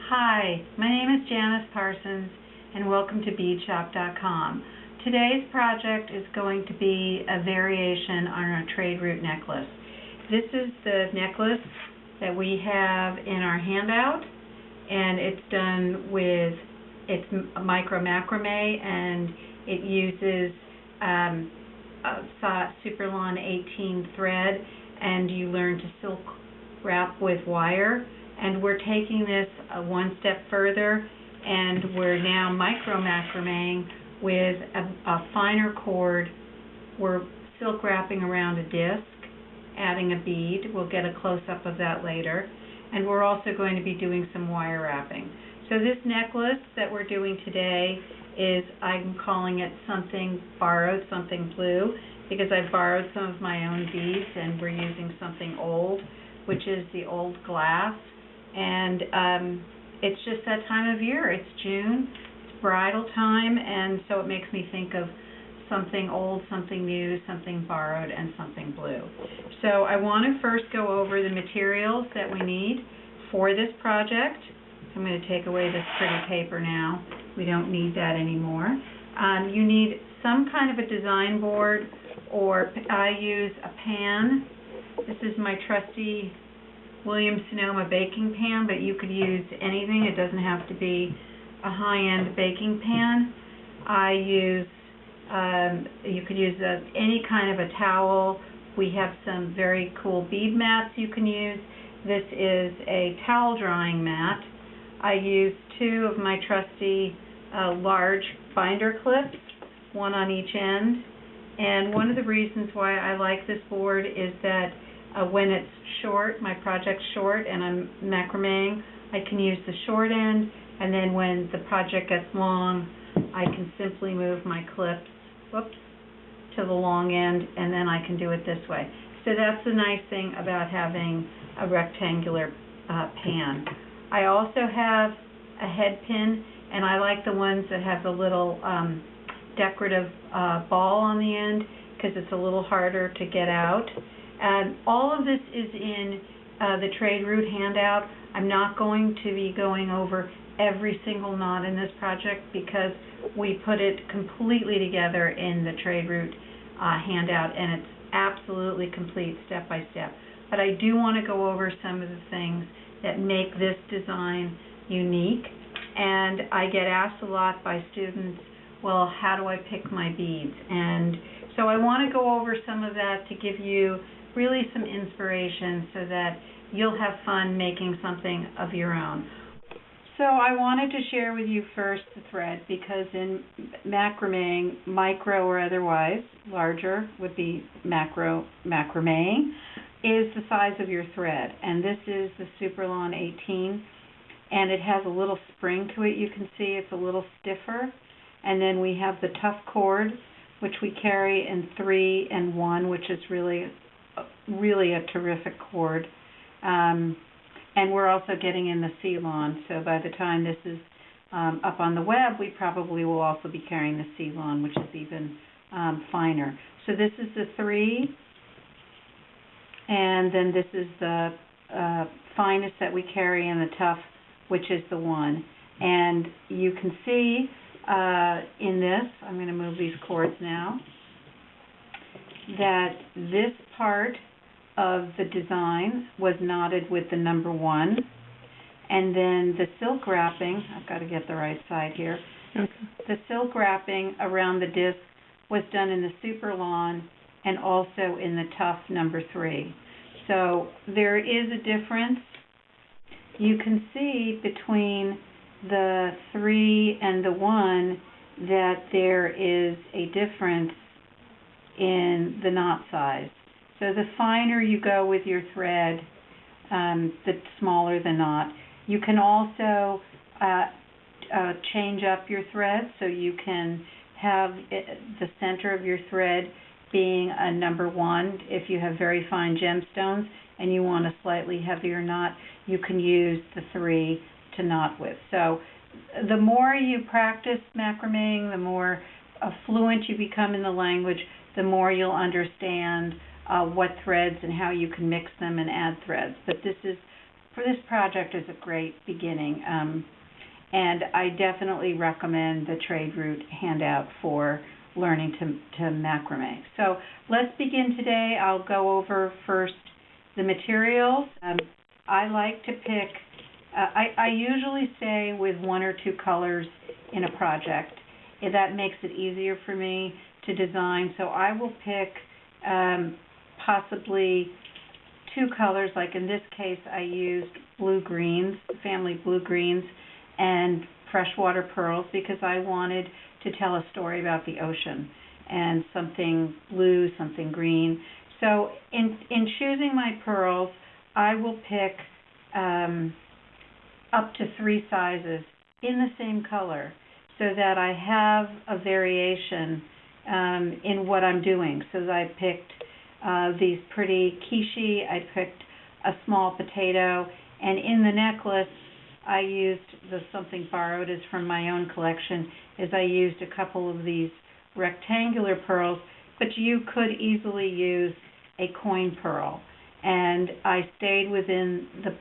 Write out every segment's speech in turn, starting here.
Hi, my name is Janice Parsons and welcome to beadshop.com. Today's project is going to be a variation on a trade route necklace. This is the necklace that we have in our handout, and it's done with micro-macramé, and it uses Superlon 18 thread, and you learn to silk wrap with wire. And we're taking this one step further, and we're now micro-macraméing with a finer cord. We're silk wrapping around a disc, adding a bead. We'll get a close-up of that later. And we're also going to be doing some wire wrapping. So this necklace that we're doing today is, I'm calling it something borrowed, something blue, because I borrowed some of my own beads, and we're using something old, which is the old glass. And it's just that time of year. It's June, it's bridal time, and so it makes me think of something old, something new, something borrowed, and something blue. So I want to first go over the materials that we need for this project. I'm going to take away this pretty paper now. We don't need that anymore. You need some kind of a design board, or I use a pan. This is my trusty Williams-Sonoma baking pan, but you could use anything. It doesn't have to be a high-end baking pan. You could use any kind of a towel. We have some very cool bead mats you can use. This is a towel drying mat. I use two of my trusty large binder clips, one on each end. And one of the reasons why I like this board is that when it's short, my project's short, and I'm macrameing, I can use the short end, and then when the project gets long, I can simply move my clips, to the long end, and then I can do it this way. So that's the nice thing about having a rectangular pan. I also have a head pin, and I like the ones that have the little decorative ball on the end, because it's a little harder to get out. And all of this is in the trade route handout. I'm not going to be going over every single knot in this project because we put it completely together in the trade route handout, and it's absolutely complete step by step. But I do want to go over some of the things that make this design unique. And I get asked a lot by students, well, how do I pick my beads? And so I want to go over some of that to give you really some inspiration so that you'll have fun making something of your own. So I wanted to share with you first the thread, because in macrameing, micro or otherwise, larger would be macrame, is the size of your thread. And this is the Superlon 18, and it has a little spring to it. You can see it's a little stiffer. And then we have the tough cord, which we carry in 3 and 1, which is really a terrific cord. And we're also getting in the Ceylon, so by the time this is up on the web, we probably will also be carrying the Ceylon, which is even finer. So this is the 3, and then this is the finest that we carry in the tough, which is the 1. And you can see in this, I'm going to move these cords now, that this part of the design was knotted with the number 1, and then the silk wrapping, I've got to get the right side here, okay. The silk wrapping around the disc was done in the Superlon and also in the tough number 3. So there is a difference. You can see between the 3 and the 1 that there is a difference in the knot size. So the finer you go with your thread, the smaller the knot. You can also change up your thread, so you can have the center of your thread being a number 1. If you have very fine gemstones and you want a slightly heavier knot, you can use the 3 to knot with. So the more you practice macrameing, the more fluent you become in the language, the more you'll understand what threads and how you can mix them and add threads. But this is for this project is a great beginning. And I definitely recommend the trade route handout for learning to macrame. So let's begin today. I'll go over first the materials. I like to pick, I usually stay with one or two colors in a project. That makes it easier for me to design. So I will pick possibly two colors. Like in this case, I used blue greens, family blue greens, and freshwater pearls because I wanted to tell a story about the ocean and something blue, something green. So in choosing my pearls, I will pick up to 3 sizes in the same color so that I have a variation in what I'm doing. So that I picked these pretty quiche, I picked a small potato, and in the necklace I used something borrowed is from my own collection, is I used a couple of these rectangular pearls, but you could easily use a coin pearl. And I stayed within the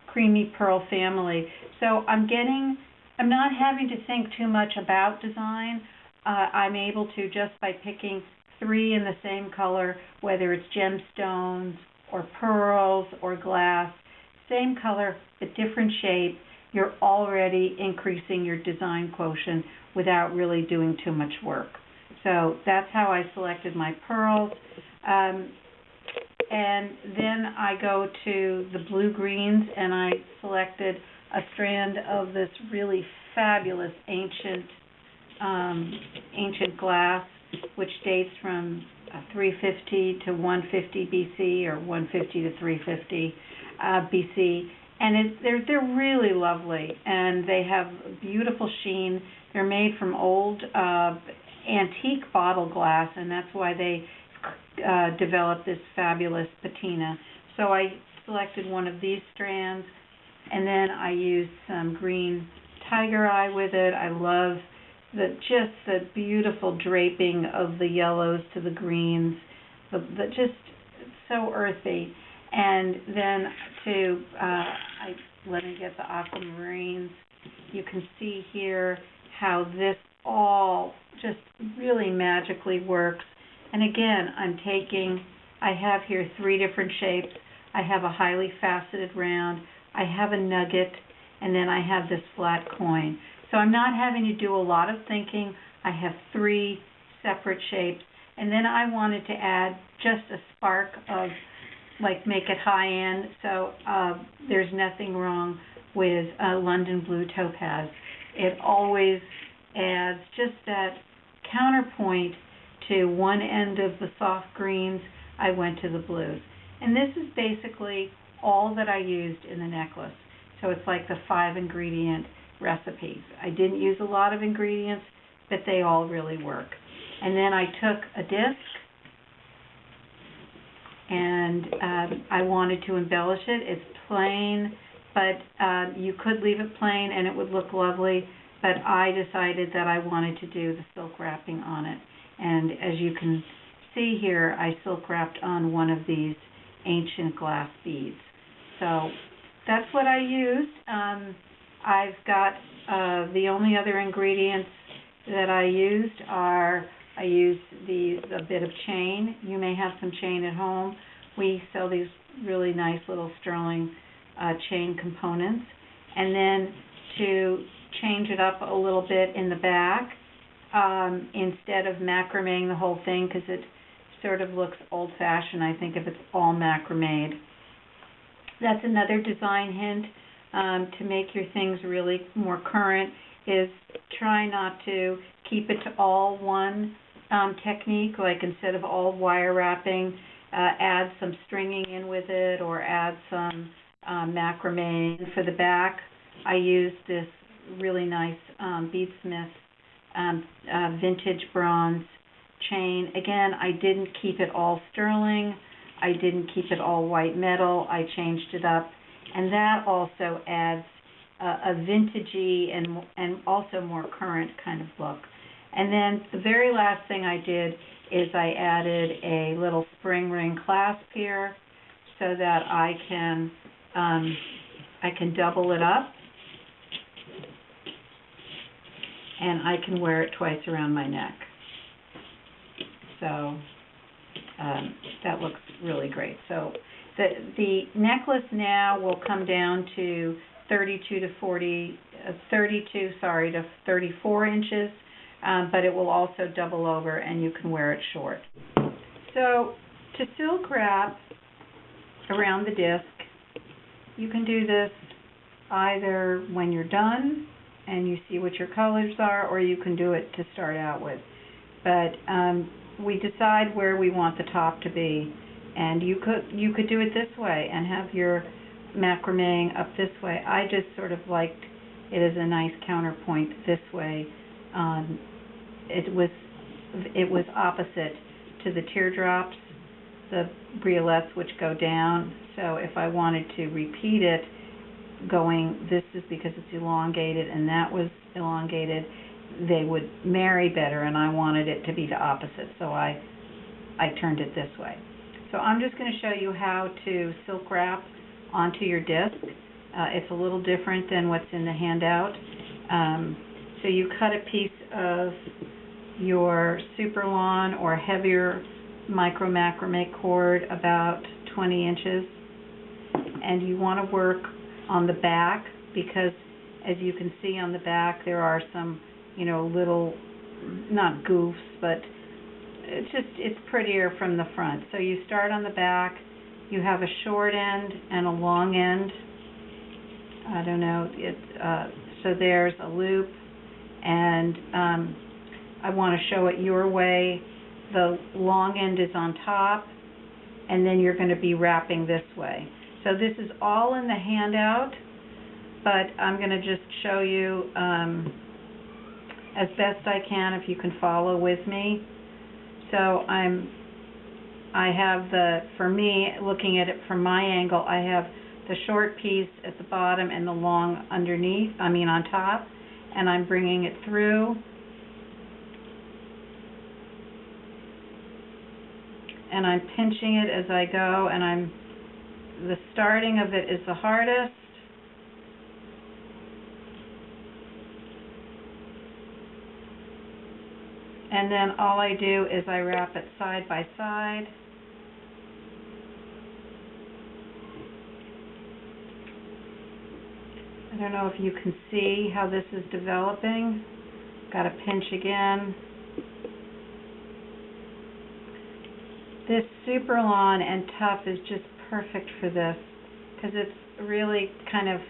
creamy pearl family. So I'm not having to think too much about design. I'm able to, just by picking 3 in the same color, whether it's gemstones or pearls or glass, same color but different shape, you're already increasing your design quotient without really doing too much work. So that's how I selected my pearls. And then I go to the blue greens, and I selected a strand of this really fabulous ancient glass, which dates from 350 to 150 BC, or 150 to 350 BC. And they're really lovely, and they have beautiful sheen. They're made from old antique bottle glass, and that's why they developed this fabulous patina. So I selected one of these strands, and then I used some green tiger eye with it. I love just the beautiful draping of the yellows to the greens, just so earthy. And then let me get the aquamarines. You can see here how this all just really magically works. And again, I have here 3 different shapes. I have a highly faceted round, I have a nugget, and then I have this flat coin. So I'm not having to do a lot of thinking. I have 3 separate shapes. And then I wanted to add just a spark of, make it high end. So there's nothing wrong with London blue topaz. It always adds just that counterpoint to one end of the soft greens. I went to the blues. And this is basically all that I used in the necklace. So it's like the 5 ingredient recipe. I didn't use a lot of ingredients, but they all really work. And then I took a disc, and I wanted to embellish it. It's plain, but you could leave it plain and it would look lovely, but I decided that I wanted to do the silk wrapping on it. And as you can see here, I silk wrapped on one of these ancient glass beads. So that's what I used. I've got the only other ingredients that I used are, I used a bit of chain. You may have some chain at home. We sell these really nice little sterling chain components. And then to change it up a little bit in the back, instead of macrameing the whole thing, because it sort of looks old-fashioned, I think, if it's all macrameed. That's another design hint to make your things really more current, is try not to keep it to all one technique, like instead of all wire wrapping, add some stringing in with it, or add some macrame. And for the back, I used this really nice Beadsmith vintage bronze chain. Again, I didn't keep it all sterling. I didn't keep it all white metal. I changed it up, and that also adds a vintagey and also more current kind of look. And then the very last thing I did is I added a little spring ring clasp here so that I can I can double it up, and I can wear it twice around my neck. So that looks really great. So the necklace now will come down to 32 to 34 inches, but it will also double over, and you can wear it short. So to silk wrap around the disc, you can do this either when you're done and you see what your colors are, or you can do it to start out with. But we decide where we want the top to be, and you could do it this way and have your macrame up this way. I just sort of liked it as a nice counterpoint this way. It was opposite to the teardrops, the briolets, which go down. So if I wanted to repeat it, going, this is because it's elongated and that was elongated, they would marry better, and I wanted it to be the opposite, so I turned it this way. So I'm just going to show you how to silk wrap onto your disc. It's a little different than what's in the handout. So you cut a piece of your super lawn or heavier micro-macramé cord about 20 inches, and you want to work on the back, because as you can see on the back there are some, you know, little, not goofs, but it's prettier from the front. So you start on the back, you have a short end and a long end. I don't know, so there's a loop, and I want to show it your way. The long end is on top, and then you're going to be wrapping this way. So this is all in the handout, but I'm going to just show you as best I can, if you can follow with me. So I have for me, looking at it from my angle, I have the short piece at the bottom and the long on top, and I'm bringing it through. And I'm pinching it as I go, and the starting of it is the hardest. And then all I do is I wrap it side by side. I don't know if you can see how this is developing. Got to pinch again. This super lawn and tough is just perfect for this, because it's really kind of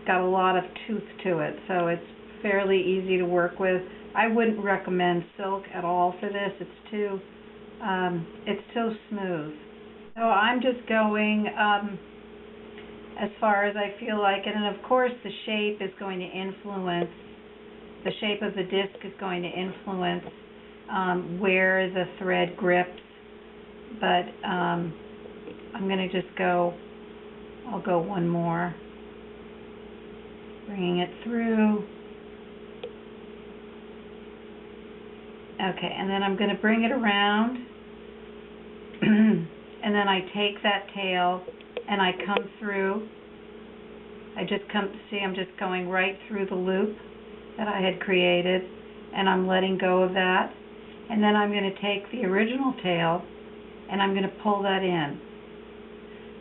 got a lot of tooth to it, so it's fairly easy to work with. I wouldn't recommend silk at all for this. It's too smooth. So I'm just going as far as I feel like it, and of course the shape is going to influence, the shape of the disc is going to influence where the thread grips. But I'm going to just I'll go one more, bringing it through. Okay, and then I'm going to bring it around, and then I take that tail and I come through. I'm just going right through the loop that I had created, and I'm letting go of that. And then I'm going to take the original tail and I'm going to pull that in.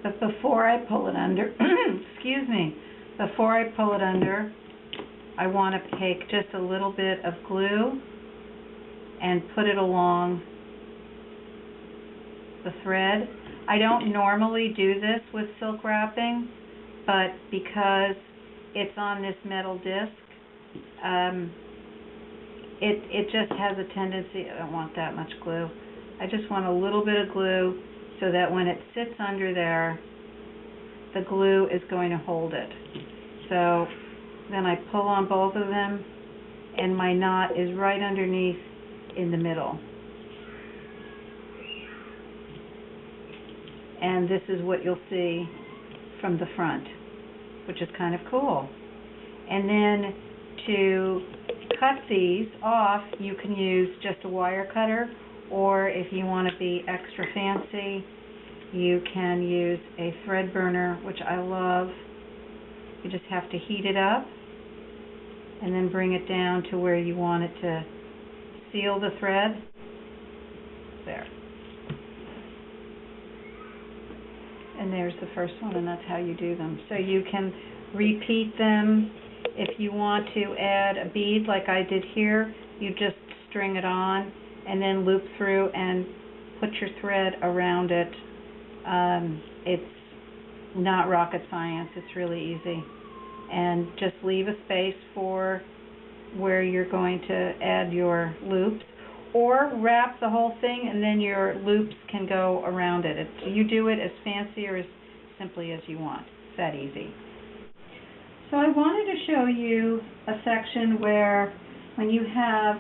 But before I pull it under, excuse me, before I pull it under, I want to take just a little bit of glue and put it along the thread. I don't normally do this with silk wrapping, but because it's on this metal disc, it just has a tendency, I don't want that much glue. I just want a little bit of glue so that when it sits under there, the glue is going to hold it. So then I pull on both of them, and my knot is right underneath in the middle. And this is what you'll see from the front, which is kind of cool. And then to cut these off, you can use just a wire cutter, or if you want to be extra fancy, You can use a thread burner, which I love. You just have to heat it up and then bring it down to where you want it to seal the thread. There. And there's the first one, and that's how you do them. So you can repeat them. If you want to add a bead like I did here, you just string it on and then loop through and put your thread around it. It's not rocket science, it's really easy. And just leave a space for where you're going to add your loops, or wrap the whole thing and then your loops can go around it. You do it as fancy or as simply as you want. It's that easy. So I wanted to show you a section where when you have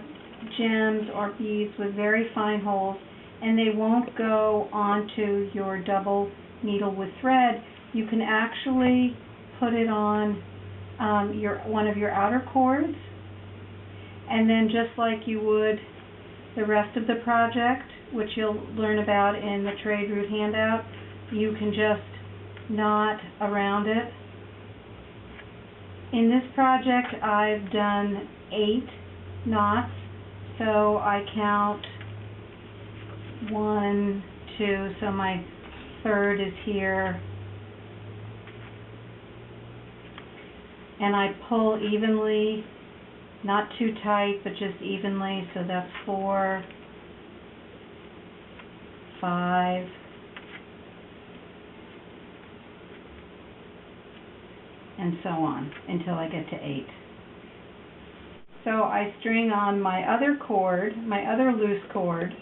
gems or beads with very fine holes and they won't go onto your double needle with thread, you can actually put it on one of your outer cords, and then just like you would the rest of the project, which you'll learn about in the trade route handout, you can just knot around it. In this project I've done 8 knots, so I count 1, 2, so my third is here, and I pull evenly, not too tight but just evenly, so that's 4, 5, and so on until I get to 8. So I string on my other cord, my other loose cord,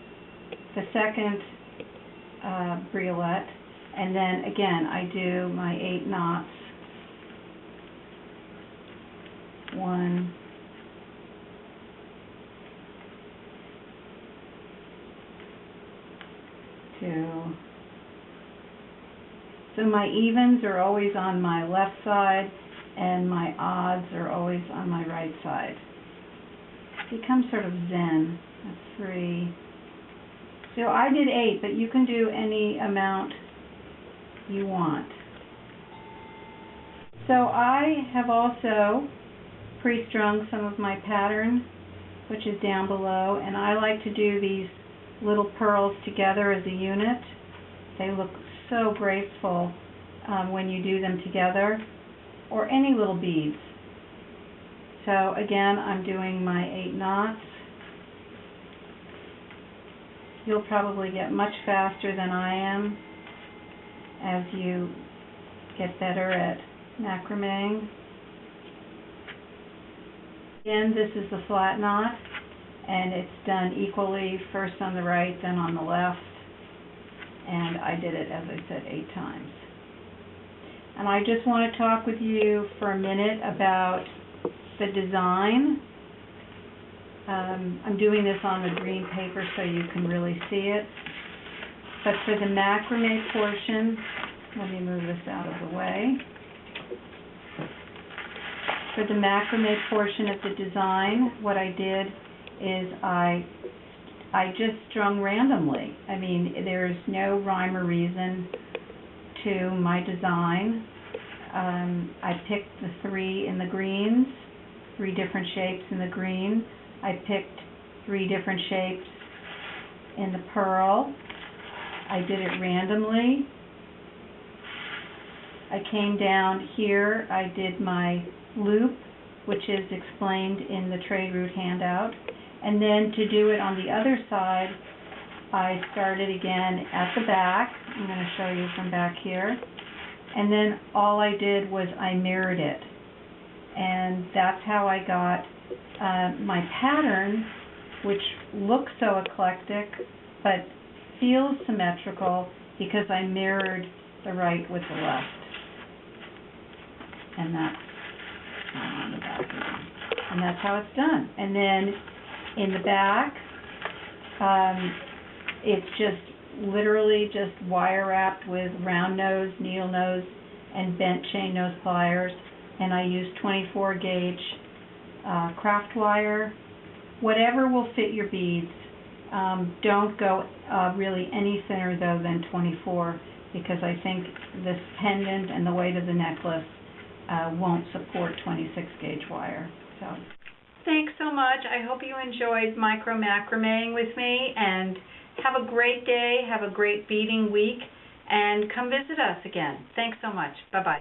the second briolet, and then again I do my 8 knots. 1, 2. So my evens are always on my left side and my odds are always on my right side. It becomes sort of zen. That's 3. So I did 8, but you can do any amount you want. So I have also pre-strung some of my pattern, which is down below, and I like to do these little pearls together as a unit. They look so graceful when you do them together, or any little beads. So again, I'm doing my 8 knots. You'll probably get much faster than I am as you get better at macrame. Again, this is the flat knot, and it's done equally, first on the right, then on the left, and I did it, as I said, 8 times. And I just want to talk with you for a minute about the design. I'm doing this on the green paper so you can really see it. But for the macrame portion, let me move this out of the way. For the macrame portion of the design, what I did is I just strung randomly. I mean, there's no rhyme or reason to my design. I picked the 3 in the greens, 3 different shapes in the green. I picked 3 different shapes in the pearl. I did it randomly. I came down here, I did my loop, which is explained in the trade route handout. And then to do it on the other side, I started again at the back. I'm going to show you from back here. And then all I did was I mirrored it. And that's how I got my pattern, which looks so eclectic, but feels symmetrical because I mirrored the right with the left. And that's on the back again. And that's how it's done. And then in the back, it's just literally just wire wrapped with round nose, needle nose, and bent chain nose pliers. And I use 24 gauge craft wire, whatever will fit your beads. Don't go really any thinner though than 24, because I think this pendant and the weight of the necklace won't support 26 gauge wire. So thanks so much. I hope you enjoyed micro-macrameing with me, and have a great day, have a great beading week, and come visit us again. Thanks so much. Bye-bye.